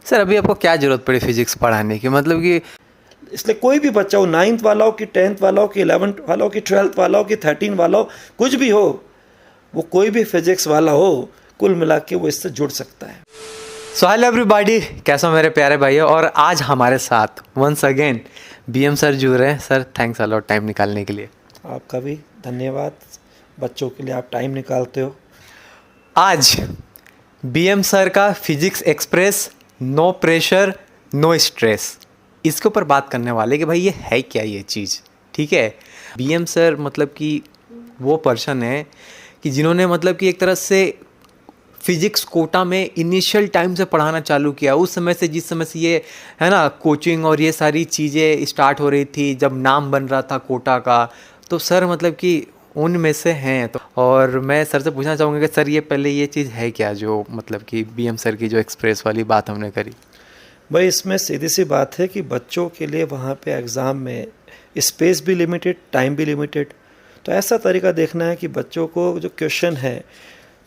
Sir अभी आपको क्या ज़रूरत पड़ी फिजिक्स पढ़ाने की, मतलब कि इसलिए कोई भी बच्चा हो, 9th वाला हो कि 10th वाला हो कि 11th वाला हो कि 12th वाला हो कि 13 वाला हो, कुछ भी हो, वो कोई भी फिजिक्स वाला हो, कुल मिला के वो इससे जुड़ सकता है। सो हेलो एवरीबॉडी, कैसे हो मेरे प्यारे भाइयों। और आज हमारे साथ वंस अगेन बीएम सर जुड़ रहे हैं। सर थैंक्स अलॉट टाइम निकालने के लिए। आपका भी धन्यवाद, बच्चों के लिए आप टाइम निकालते हो। आज बीएम सर का physics express, no pressure no stress, इसके ऊपर बात करने वाले कि भाई ये है क्या ये चीज़। ठीक है, बीएम सर मतलब कि वो पर्सन है कि जिन्होंने मतलब कि एक तरह से फिजिक्स कोटा में इनिशियल टाइम से पढ़ाना चालू किया। उस समय से, जिस समय से ये है ना कोचिंग और ये सारी चीज़ें स्टार्ट हो रही थी, जब नाम बन रहा था कोटा का, तो सर मतलब कि उनमें से हैं। तो और मैं सर से पूछना चाहूँगा कि सर ये पहले ये चीज़ है क्या, जो मतलब कि बीएम सर की जो एक्सप्रेस वाली बात हमने करी। भाई इसमें सीधी सी बात है कि बच्चों के लिए वहाँ पे एग्ज़ाम में स्पेस भी लिमिटेड, टाइम भी लिमिटेड। तो ऐसा तरीका देखना है कि बच्चों को जो क्वेश्चन है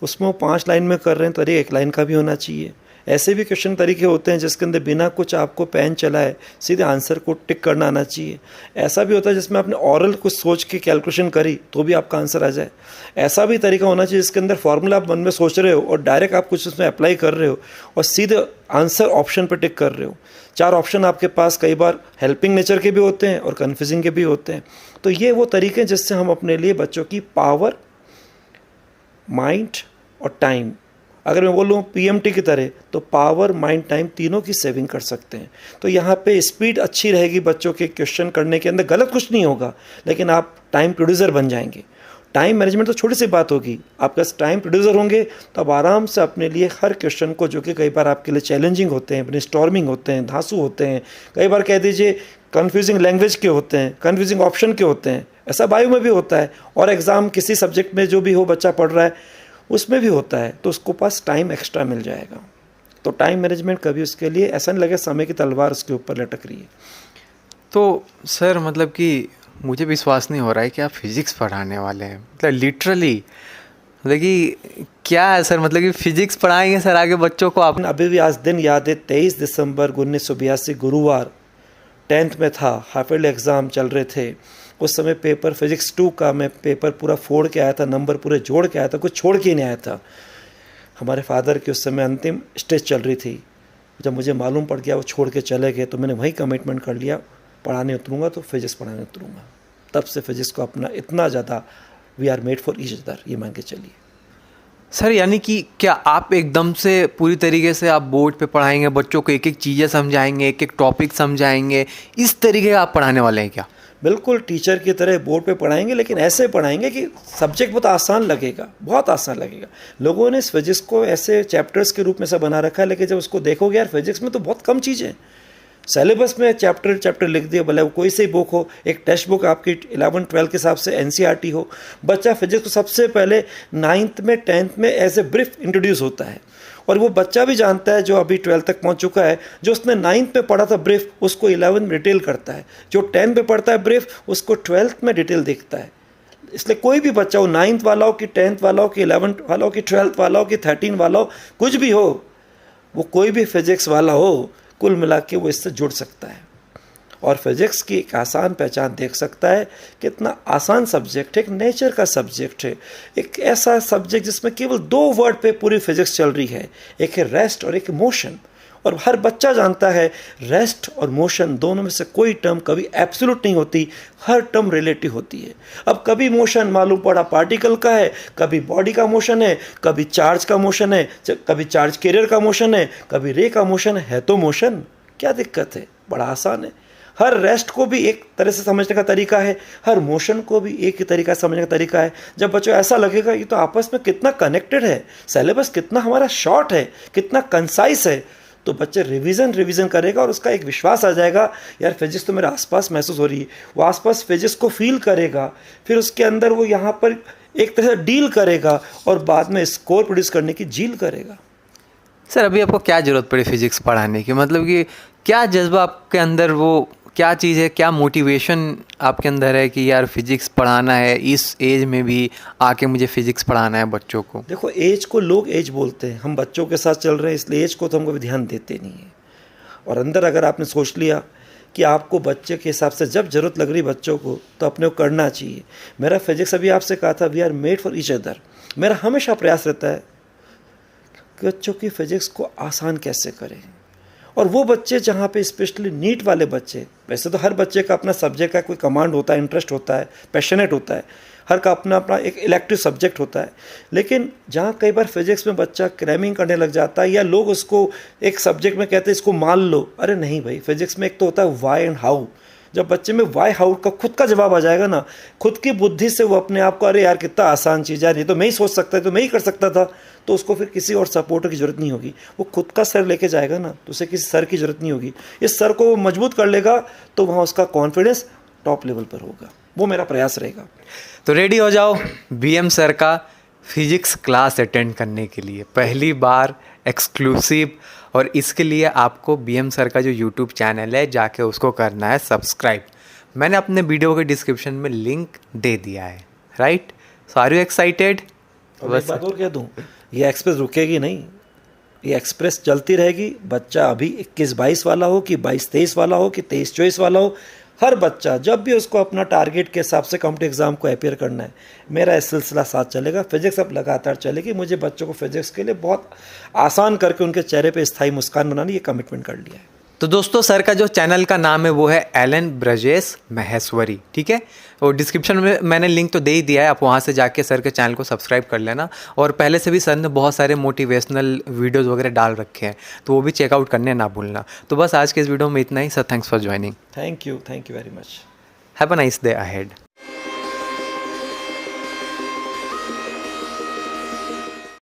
उसमें वो 5 लाइन में कर रहे हैं तो अरे 1 लाइन का भी होना चाहिए। ऐसे भी क्वेश्चन तरीके होते हैं जिसके अंदर बिना कुछ आपको पेन चलाए सीधे आंसर को टिक करना आना चाहिए। ऐसा भी होता है जिसमें आपने ऑरल कुछ सोच के कैलकुलेशन करी तो भी आपका आंसर आ जाए। ऐसा भी तरीका होना चाहिए जिसके अंदर फॉर्मूला आप मन में सोच रहे हो और डायरेक्ट आप कुछ उसमें अप्लाई कर रहे हो और सीधे आंसर ऑप्शन पर टिक कर रहे हो। 4 ऑप्शन आपके पास कई बार हेल्पिंग नेचर के भी होते हैं और कन्फ्यूजिंग के भी होते हैं। तो ये वो तरीके हैं जिससे हम अपने लिए बच्चों की पावर, माइंड और टाइम, अगर मैं बोलूँ पीएमटी की तरह, तो पावर, माइंड, टाइम तीनों की सेविंग कर सकते हैं। तो यहाँ पे स्पीड अच्छी रहेगी बच्चों के क्वेश्चन करने के अंदर, गलत कुछ नहीं होगा, लेकिन आप टाइम प्रोड्यूसर बन जाएंगे। टाइम मैनेजमेंट तो छोटी सी बात होगी, आपके पास टाइम प्रोड्यूसर होंगे तो आप आराम से अपने लिए हर क्वेश्चन को, जो कि कई बार आपके लिए चैलेंजिंग होते हैं, ब्रेनस्टॉर्मिंग होते हैं, धांसू होते हैं, कई बार कह दीजिए कन्फ्यूजिंग लैंग्वेज के होते हैं, कन्फ्यूजिंग ऑप्शन के होते हैं, ऐसा बायो में भी होता है और एग्ज़ाम किसी सब्जेक्ट में जो भी हो बच्चा पढ़ रहा है उसमें भी होता है, तो उसको पास टाइम एक्स्ट्रा मिल जाएगा। तो टाइम मैनेजमेंट कभी उसके लिए ऐसा नहीं लगे समय की तलवार उसके ऊपर लटक रही है। तो सर मतलब कि मुझे विश्वास नहीं हो रहा है कि आप फिज़िक्स पढ़ाने वाले हैं, मतलब लिटरली, मतलब कि क्या है सर, मतलब कि फिज़िक्स पढ़ाएंगे सर आगे बच्चों को आप। अभी भी आज दिन याद है, 23 दिसंबर 1982 गुरुवार, 10th में था, हाफ ईयरली एग्ज़ाम चल रहे थे। उस समय पेपर फिजिक्स 2 का मैं पेपर पूरा फोड़ के आया था, नंबर पूरे जोड़ के आया था, कुछ छोड़ के नहीं आया था। हमारे फादर की उस समय अंतिम स्टेज चल रही थी। जब मुझे मालूम पड़ गया वो छोड़ के चले गए तो मैंने वही कमिटमेंट कर लिया, पढ़ाने उतरूँगा तो फिजिक्स पढ़ाने उतरूँगा। तब से फिजिक्स को अपना इतना ज़्यादा, we are made for each other, ये मान के चलिए। सर यानी कि क्या आप एकदम से पूरी तरीके से आप बोर्ड पे पढ़ाएंगे बच्चों को, एक एक चीज़ें समझाएंगे, एक एक टॉपिक समझाएंगे, इस तरीके का आप पढ़ाने वाले हैं क्या? बिल्कुल टीचर की तरह बोर्ड पे पढ़ाएंगे, लेकिन ऐसे पढ़ाएंगे कि सब्जेक्ट बहुत आसान लगेगा, बहुत आसान लगेगा। लोगों ने इस फिजिक्स को ऐसे चैप्टर्स के रूप में से बना रखा है, लेकिन जब उसको देखोगे यार फिजिक्स में तो बहुत कम चीज़ें हैं। सिलेबस में चैप्टर लिख दिया, भले वो कोई सी बुक हो, एक टेक्स्ट बुक आपकी 11-12 के हिसाब से एनसीईआरटी हो, बच्चा फिजिक्स को सबसे पहले 9th में 10th में एज ए ब्रीफ इंट्रोड्यूस होता है। और वो बच्चा भी जानता है जो अभी 12th तक पहुंच चुका है, जो उसने 9th में पढ़ा था ब्रीफ, उसको 11th में डिटेल करता है, जो 10th में पढ़ता है ब्रीफ, उसको 12th में डिटेल देखता है। इसलिए कोई भी बच्चा हो, 9th वाला हो कि 10th वाला हो कि 11th वाला हो कि 12th वाला हो कि 13 वाला हो, कुछ भी हो, वो कोई भी फिजिक्स वाला हो, कुल मिला के वो इससे जुड़ सकता है और फिजिक्स की एक आसान पहचान देख सकता है। कितना आसान सब्जेक्ट है, एक नेचर का सब्जेक्ट है, एक ऐसा सब्जेक्ट जिसमें केवल 2 वर्ड पे पूरी फिजिक्स चल रही है, एक है रेस्ट और एक मोशन। और हर बच्चा जानता है रेस्ट और मोशन दोनों में से कोई टर्म कभी एब्सोल्यूट नहीं होती, हर टर्म रिलेटिव होती है। अब कभी मोशन मालूम पड़ा पार्टिकल का है, कभी बॉडी का मोशन है, कभी चार्ज का मोशन है, कभी चार्ज कैरियर का मोशन है, कभी रे का मोशन है तो मोशन, क्या दिक्कत है, बड़ा आसान है। हर रेस्ट को भी एक तरह से समझने का तरीका है, हर मोशन को भी एक ही तरीका से समझने का तरीका है। जब बच्चों ऐसा लगेगा कि तो आपस में कितना कनेक्टेड है, सिलेबस कितना हमारा शॉर्ट है, कितना कंसाइज है, तो बच्चे रिवीजन करेगा और उसका एक विश्वास आ जाएगा, यार फिजिक्स तो मेरे आसपास महसूस हो रही है। वो आसपास फिजिक्स को फील करेगा, फिर उसके अंदर वो यहाँ पर एक तरह से डील करेगा और बाद में स्कोर प्रोड्यूस करने की झील करेगा। सर अभी आपको क्या ज़रूरत पड़ी फिजिक्स पढ़ाने की, मतलब कि क्या जज्बा आपके अंदर, वो क्या चीज़ है, क्या मोटिवेशन आपके अंदर है कि यार फिजिक्स पढ़ाना है, इस एज में भी आके मुझे फिजिक्स पढ़ाना है बच्चों को? देखो एज को लोग एज बोलते हैं, हम बच्चों के साथ चल रहे हैं इसलिए एज को तो हमको ध्यान देते नहीं है। और अंदर अगर आपने सोच लिया कि आपको बच्चे के हिसाब से जब ज़रूरत लग रही बच्चों को तो अपने को करना चाहिए। मेरा फिजिक्स अभी आपसे कहा था, we are made for each other. मेरा हमेशा प्रयास रहता है कि बच्चों की फिजिक्स को आसान कैसे करें। और वो बच्चे जहाँ पे स्पेशली नीट वाले बच्चे, वैसे तो हर बच्चे का अपना सब्जेक्ट का कोई कमांड होता है, इंटरेस्ट होता है, पैशनेट होता है, हर का अपना अपना एक इलेक्टिव सब्जेक्ट होता है, लेकिन जहाँ कई बार फिजिक्स में बच्चा क्रैमिंग करने लग जाता है या लोग उसको एक सब्जेक्ट में कहते हैं इसको मान लो, अरे नहीं भाई, फिजिक्स में एक तो होता है वाई एंड हाउ। जब बच्चे में वाई हाउ का खुद का जवाब आ जाएगा ना, खुद की बुद्धि से वो अपने आप को, अरे यार कितना आसान चीज़ है, ये तो मैं ही सोच सकता है, तो मैं ही कर सकता था, तो उसको फिर किसी और सपोर्टर की ज़रूरत नहीं होगी। वो खुद का सर लेके जाएगा ना, तो उसे किसी सर की ज़रूरत नहीं होगी। इस सर को वो मजबूत कर लेगा तो वहाँ उसका कॉन्फिडेंस टॉप लेवल पर होगा। वो मेरा प्रयास रहेगा। तो रेडी हो जाओ बीएम सर का फिजिक्स क्लास अटेंड करने के लिए, पहली बार एक्सक्लूसिव। और इसके लिए आपको बीएम सर का जो यूट्यूब चैनल है जाके उसको करना है सब्सक्राइब। मैंने अपने वीडियो के डिस्क्रिप्शन में लिंक दे दिया है, right? So are you excited? और एक बात और कह दूँ, ये एक्सप्रेस रुकेगी नहीं, ये एक्सप्रेस चलती रहेगी। बच्चा अभी 21-22 वाला हो कि 22-23 वाला हो कि 23-24 वाला हो, हर बच्चा जब भी उसको अपना टारगेट के हिसाब से कॉम्पिटिटिव एग्जाम को अपियर करना है, मेरा ये सिलसिला साथ चलेगा। फिजिक्स अब लगातार चलेगी। मुझे बच्चों को फिजिक्स के लिए बहुत आसान करके उनके चेहरे पे स्थायी मुस्कान बनाने, ये कमिटमेंट कर लिया है। तो दोस्तों, सर का जो चैनल का नाम है वो है एलन ब्रजेश महेश्वरी, ठीक है? और डिस्क्रिप्शन में मैंने लिंक तो दे ही दिया है, आप वहाँ से जाके सर के चैनल को सब्सक्राइब कर लेना। और पहले से भी सर ने बहुत सारे मोटिवेशनल वीडियोस वगैरह डाल रखे हैं, तो वो भी चेकआउट करने ना भूलना। तो बस आज के इस वीडियो में इतना ही। Sir, thanks for joining. Thank you very much. Have a nice day ahead.